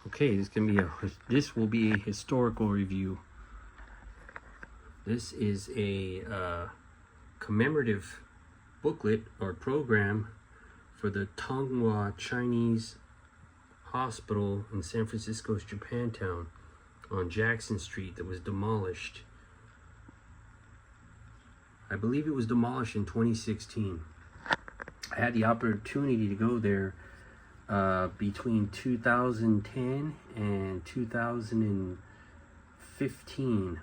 Okay, this will be a historical review. This is a commemorative booklet or program for the Tung Chinese Hospital in San Francisco's Japantown on Jackson Street that was demolished. I believe it was demolished in 2016. I had the opportunity to go there between 2010 and 2015.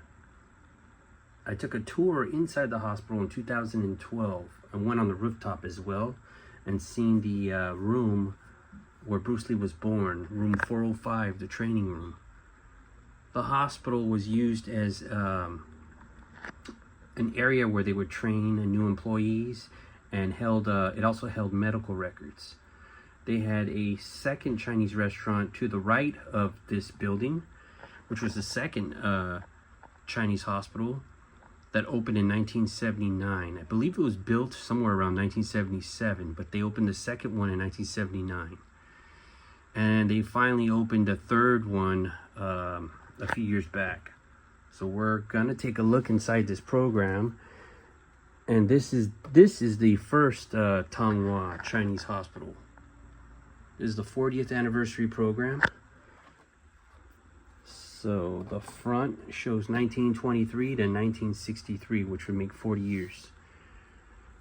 I took a tour inside the hospital in 2012. I went on the rooftop as well and seen the room where Bruce Lee was born, room 405, the training room. The hospital was used as an area where they would train new employees and it also held medical records. They had a second Chinese restaurant to the right of this building, which was the second Chinese hospital that opened in 1979. I believe it was built somewhere around 1977, but they opened the second one in 1979. And they finally opened a third one a few years back. So we're gonna take a look inside this program. And this is the first Tung Chinese hospital. This is the 40th anniversary program. So the front shows 1923 to 1963, which would make 40 years.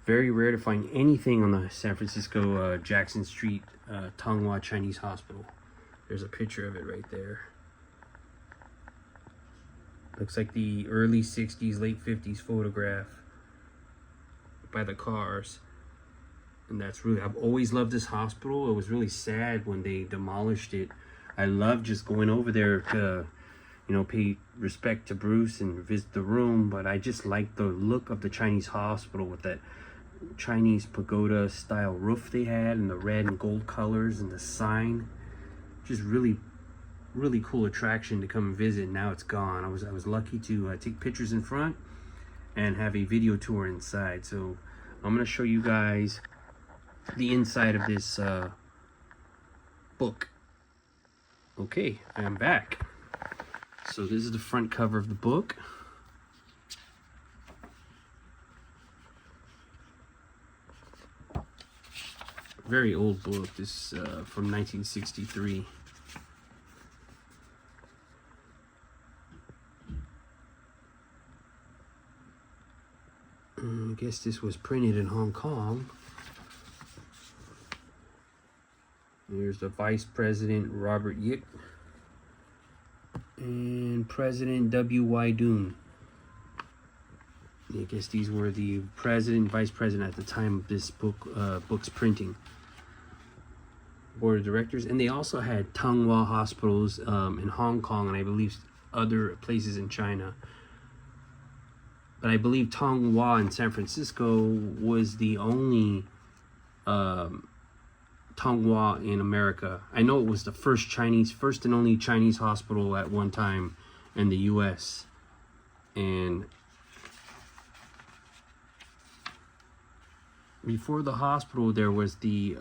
Very rare to find anything on the San Francisco Jackson Street Tung Chinese Hospital. There's a picture of it right there. Looks like the early 60s, late 50s photograph by the cars. And that's really, I've always loved this hospital. It was really sad when they demolished it. I love just going over there to, pay respect to Bruce and visit the room, but I just like the look of the Chinese hospital with that Chinese pagoda style roof they had and the red and gold colors and the sign. Just really cool attraction to come and visit. Now it's gone. I was lucky to take pictures in front and have a video tour inside. So I'm going to show you guys the inside of this book. Okay, I'm back. So this is the front cover of the book. Very old book. This is from 1963. I guess this was printed in Hong Kong. Here's the Vice President Robert Yip and President W.Y. Tung. I guess these were the president and vice president at the time of this book's printing. Board of directors, and they also had Tung hospitals in Hong Kong and I believe other places in China. But I believe Tung in San Francisco was the only Tung in America. I know it was the first and only Chinese hospital at one time in the U.S. And before the hospital, there was the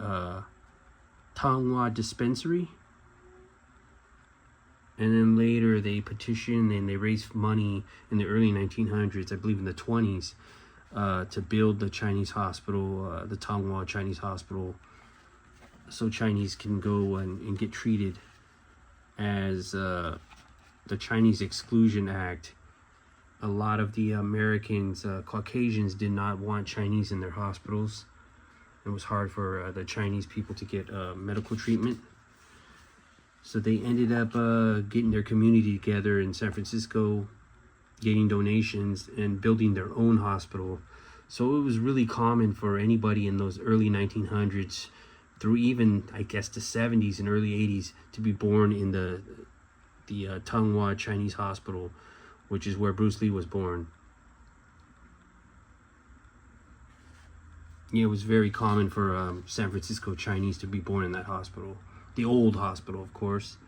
Tung dispensary. And then later they petitioned and they raised money in the early 1900s, I believe in the 20s, to build the Chinese hospital, the Tung Chinese hospital, so Chinese can go and get treated. As the Chinese Exclusion Act, a lot of the Americans, Caucasians, did not want Chinese in their hospitals. It was hard for the Chinese people to get medical treatment. So they ended up getting their community together in San Francisco, getting donations and building their own hospital. So it was really common for anybody in those early 1900s through even, I guess, the 70s and early 80s to be born in the Tung Chinese Hospital, which is where Bruce Lee was born. Yeah, it was very common for San Francisco Chinese to be born in that hospital. The old hospital, of course.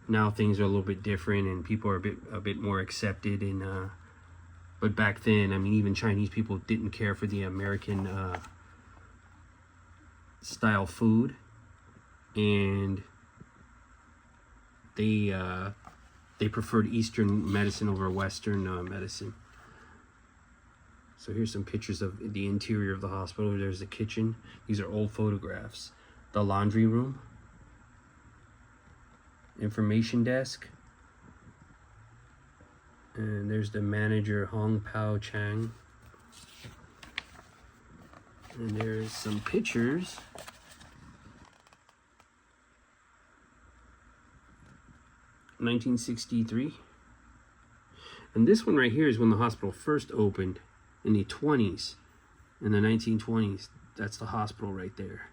Now things are a little bit different and people are a bit more accepted. But back then, I mean, even Chinese people didn't care for the American style food. And they preferred Eastern medicine over Western medicine. So here's some pictures of the interior of the hospital. There's the kitchen. These are old photographs. The laundry room. Information desk. And there's the manager, Hong Pao Chang. And there's some pictures. (1963). And this one right here is when the hospital first opened in the 20s, in the 1920s. That's the hospital right there.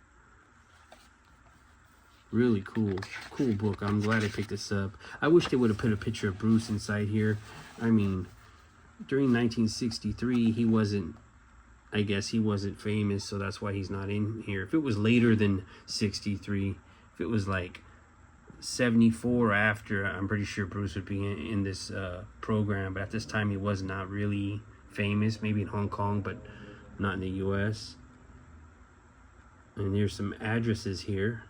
Really cool book. I'm glad I picked this up. I wish they would have put a picture of Bruce inside here. I mean, during 1963, he wasn't, I guess he wasn't famous, so that's why he's not in here. If it was later than 63, if it was like 74 or after, I'm pretty sure Bruce would be in this program. But at this time, he was not really famous. Maybe in Hong Kong, but not in the U.S. And there's some addresses here.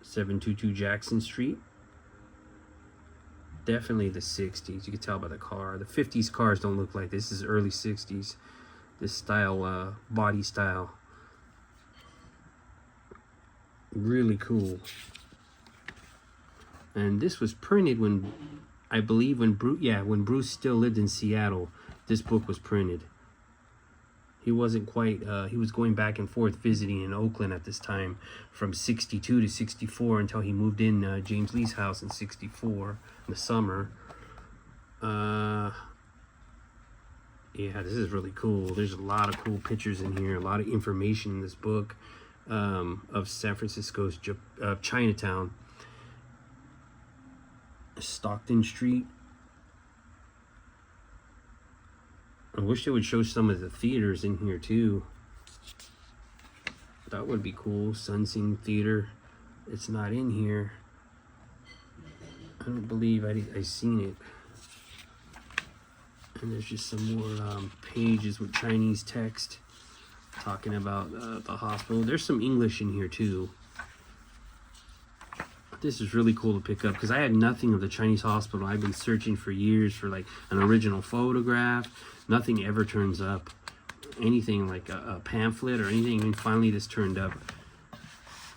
722 Jackson Street. Definitely the 60s. You can tell by the car. The 50s cars don't look like this. This is early 60s. This style, body style. Really cool. And this was printed when, I believe, when Bruce still lived in Seattle. This book was printed. He wasn't quite, he was going back and forth visiting in Oakland at this time from 62 to 64 until he moved in James Lee's house in 64 in the summer. Yeah, this is really cool. There's a lot of cool pictures in here, a lot of information in this book of San Francisco's Chinatown. Stockton Street. I wish they would show some of the theaters in here too. That would be cool. Sun Sing Theater. It's not in here. I don't believe I seen it. And there's just some more pages with Chinese text talking about the hospital. There's some English in here too. This is really cool to pick up because I had nothing of the Chinese hospital. I've been searching for years for like an original photograph. Nothing ever turns up. Anything like a pamphlet or anything. And finally this turned up.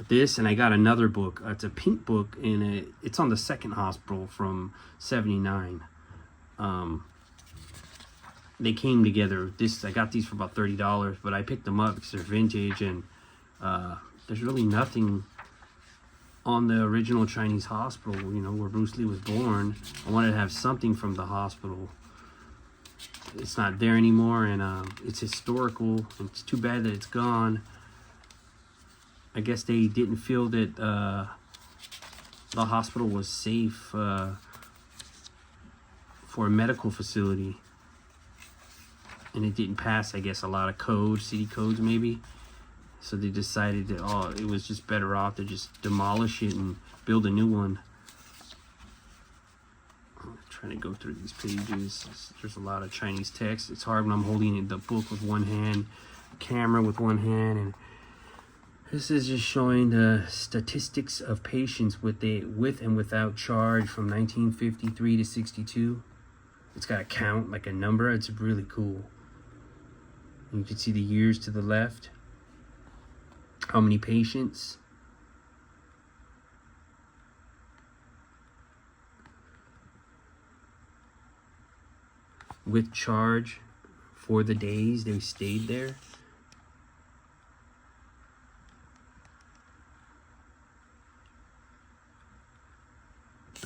This, and I got another book. It's a pink book, and it's on the second hospital from 79. They came together. I got these for about $30, but I picked them up because they're vintage, and there's really nothing on the original Chinese hospital, you know, where Bruce Lee was born. I wanted to have something from the hospital. It's not there anymore, and it's historical. It's too bad that it's gone. I guess they didn't feel that the hospital was safe for a medical facility, and it didn't pass, I guess, a lot of codes, city codes maybe. So they decided that, it was just better off to just demolish it and build a new one. I'm trying to go through these pages. There's a lot of Chinese text. It's hard when I'm holding the book with one hand, camera with one hand, and this is just showing the statistics of patients with and without charge from 1953 to 62. It's got a count, like a number. It's really cool. And you can see the years to the left. How many patients? With charge for the days they stayed there.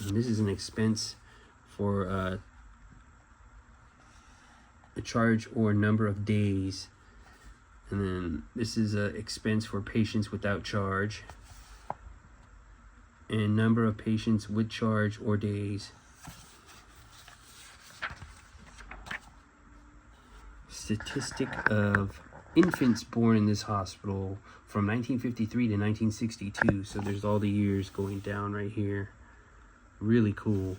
And this is an expense for a charge or number of days. And then this is an expense for patients without charge. And number of patients with charge or days. Statistic of infants born in this hospital from 1953 to 1962. So there's all the years going down right here. Really cool.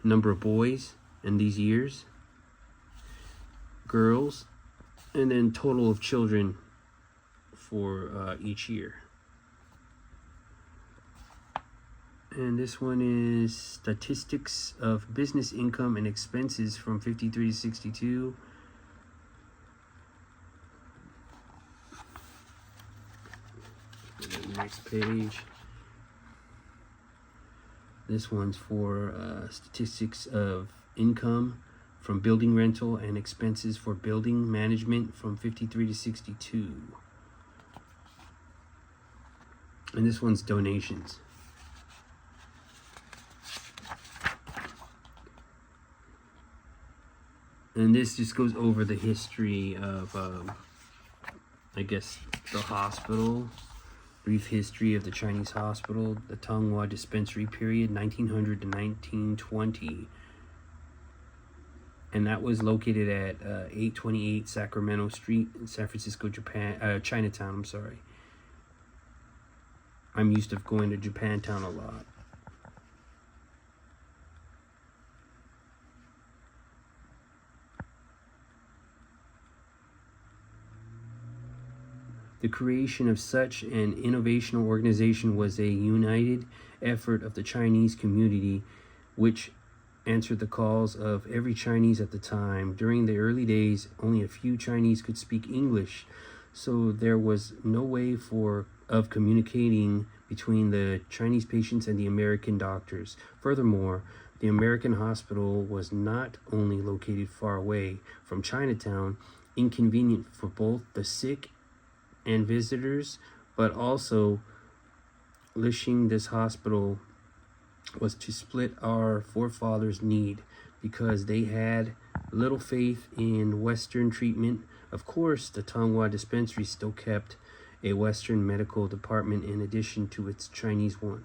Number of boys in these years. Girls. And then total of children for each year. And this one is statistics of business income and expenses from 53 to 62. Next page. This one's for statistics of income from building rental and expenses for building management from 53 to 62. And this one's donations. And this just goes over the history of, I guess, the hospital. Brief history of the Chinese hospital, the Tung dispensary period, 1900 to 1920. And that was located at 828 Sacramento Street in San Francisco, Japan, Chinatown, I'm sorry. I'm used to going to Japantown a lot. The creation of such an innovational organization was a united effort of the Chinese community, which answered the calls of every Chinese at the time. During the early days, only a few Chinese could speak English, so there was no way of communicating between the Chinese patients and the American doctors. Furthermore, the American hospital was not only located far away from Chinatown, inconvenient for both the sick and visitors, but also lishing this hospital was to split our forefathers' need because they had little faith in Western treatment. Of course, the Tung dispensary still kept a Western medical department in addition to its Chinese one.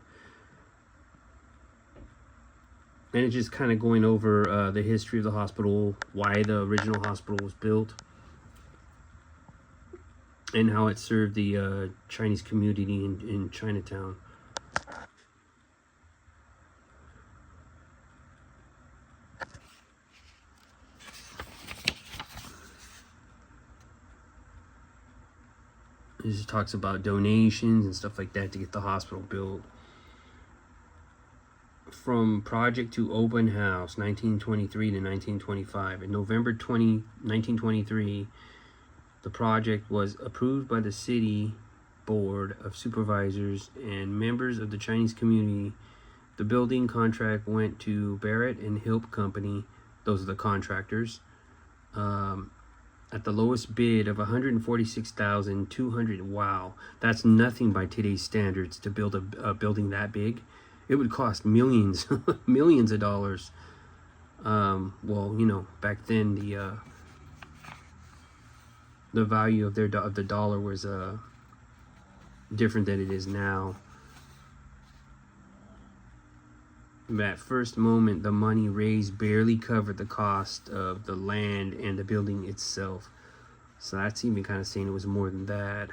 And it's just kind of going over the history of the hospital, why the original hospital was built, and how it served the Chinese community in Chinatown. This talks about donations and stuff like that to get the hospital built. From project to open house, 1923 to 1925. In November 1923, the project was approved by the city board of supervisors and members of the Chinese community. The building contract went to Barrett and Hilp Company. Those are the contractors. At the lowest bid of $146,200. Wow, that's nothing by today's standards to build a building that big. It would cost millions, millions of dollars. Well, you know, back then the value of the dollar was different than it is now. At first moment, the money raised barely covered the cost of the land and the building itself. So that's even kind of saying it was more than that.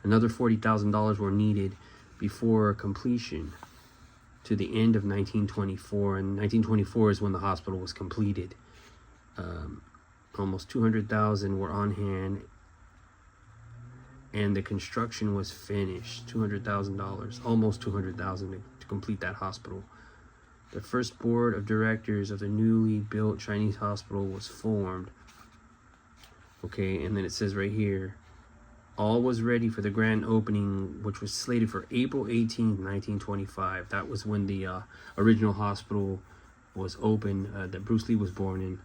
Another $40,000 were needed before completion to the end of 1924. And 1924 is when the hospital was completed. Almost $200,000 were on hand, and the construction was finished. $200,000, almost $200,000 to complete that hospital. The first board of directors of the newly built Chinese hospital was formed. Okay, and then it says right here, all was ready for the grand opening, which was slated for April 18th, 1925. That was when the original hospital was open, that Bruce Lee was born in.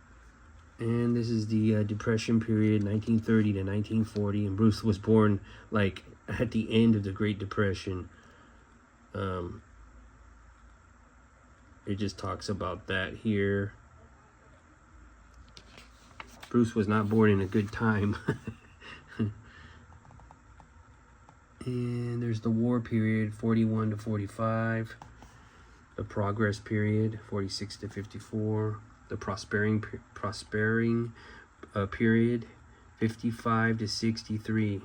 And this is the Depression period, 1930 to 1940, and Bruce was born like at the end of the Great Depression. It just talks about that here. Bruce was not born in a good time. And there's the war period, 41 to 45. The progress period, 46 to 54. The prospering period, 55 to 63.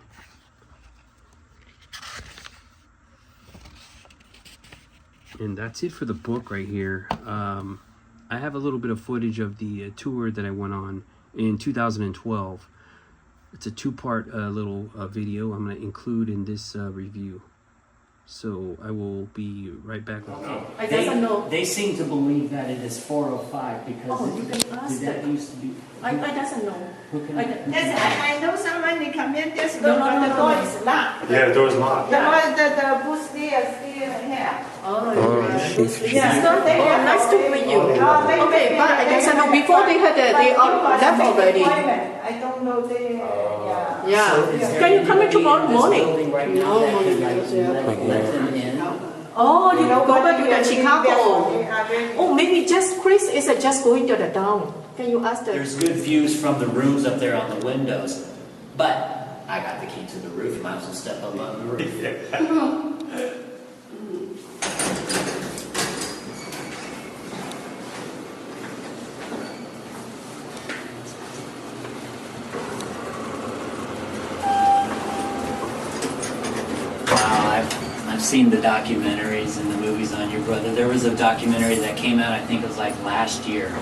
And that's it for the book right here. I have a little bit of footage of the tour that I went on in 2012. It's a two-part little video I'm going to include in this review. So I will be right back with you. I doesn't know. They seem to believe that it is 405 because Oh, you can ask that them. used to be. I doesn't know. Who can, Yes, I know someone they come in, just No, look, no, but no, the no, door no. is locked. Yeah, the door's locked. The booth still here. Yeah. So they have Nice to meet you. they Okay, but I doesn't know. Before they had they all left already. I don't know they, yeah. Yeah. Can you come in tomorrow morning? right No, now that morning, could, like, yeah. let them in? Oh, you go back to the Chicago. Oh. Oh, maybe just Chris is just going to the down. Can you ask them? There's good views from the rooms up there on the windows, but I got the key to the roof. You might as well step up on the roof. I've seen the documentaries and the movies on your brother. There was a documentary that came out, I think it was like last year.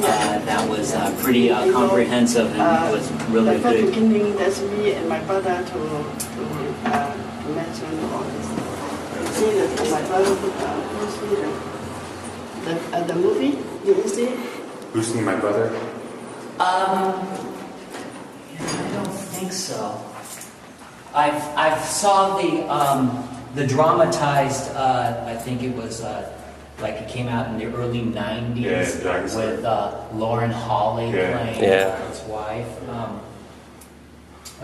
That was pretty comprehensive and was really the very good. beginning, that's me and my brother to mention all this. See that my brother you see the movie? Did you see? Who's seen my brother? I don't think so. I've saw the dramatized. I think it was like it came out in the early '90s Yeah, with Lauren Holly playing his wife.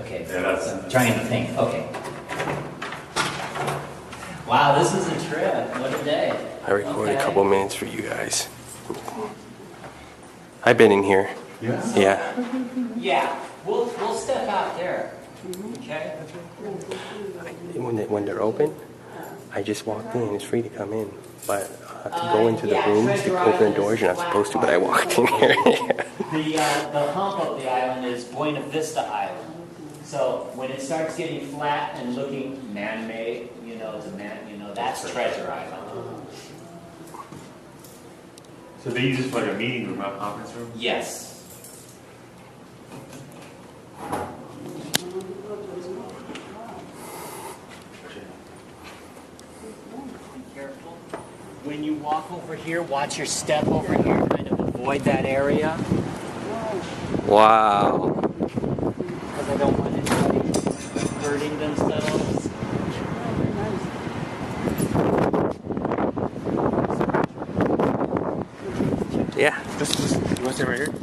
Okay, I'm trying to think. Okay. Wow, this is a trip. What a day. I recorded a couple minutes for you guys. I've been in here. Yeah. Yeah, we'll step out there. Okay. When they're open, I just walked in. It's free to come in, but to go into the rooms, to open the doors, you're not supposed to. But I walked in here. The hump of the island is Buena Vista Island. So when it starts getting flat and looking man-made, that's Treasure Island. So they use this for like a meeting room, not conference room? Yes. Careful. When you walk over here, watch your step over here. Kind of avoid that area. Wow. Because I don't want anybody hurting themselves. Yeah. You want to stay right here?